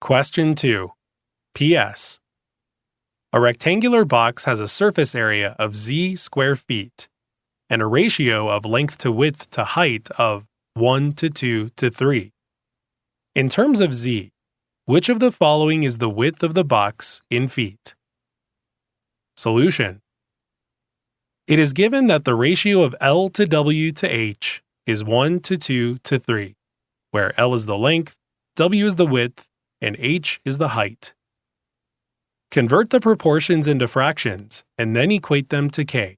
Question 2. PS. A rectangular box has a surface area of z square feet and a ratio of length to width to height of 1 to 2 to 3. In terms of z, which of the following is the width of the box in feet? Solution. It is given that the ratio of L to W to H is 1 to 2 to 3, where L is the length, W is the width, and H is the height. Convert the proportions into fractions and then equate them to K.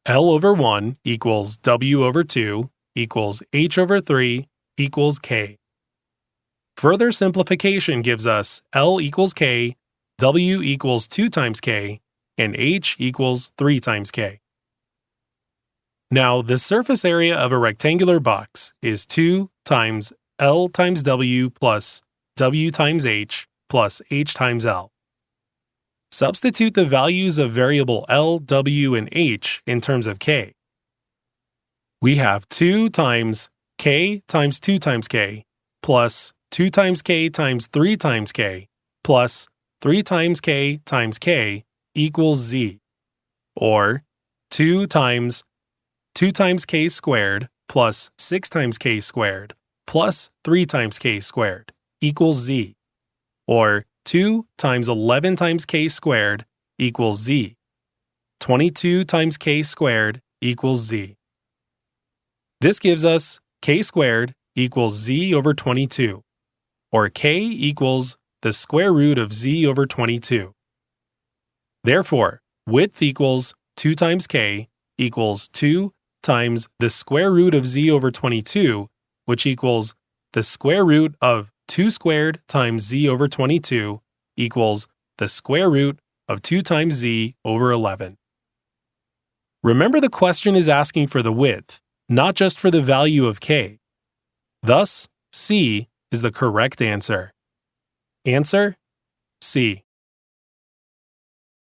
L over 1 equals W over 2 equals H over 3 equals K. Further simplification gives us L equals K, W equals 2 times K, and H equals 3 times K. Now, the surface area of a rectangular box is 2 times L times W plus W times H plus H times L. Substitute the values of variable L, W, and H in terms of K. We have 2 times K times 2 times K plus 2 times K times 3 times K plus 3 times K equals Z, or 2 times K squared plus 6 times K squared plus 3 times K squared equals Z, or 2 times 11 times K squared equals Z. 22 times K squared equals Z. This gives us K squared equals Z over 22, or K equals the square root of Z over 22. Therefore, width equals 2 times K equals 2 times the square root of Z over 22, which equals the square root of 2 squared times Z over 22 equals the square root of 2 times Z over 11. Remember, the question is asking for the width, not just for the value of K. Thus, C is the correct answer. Answer: C.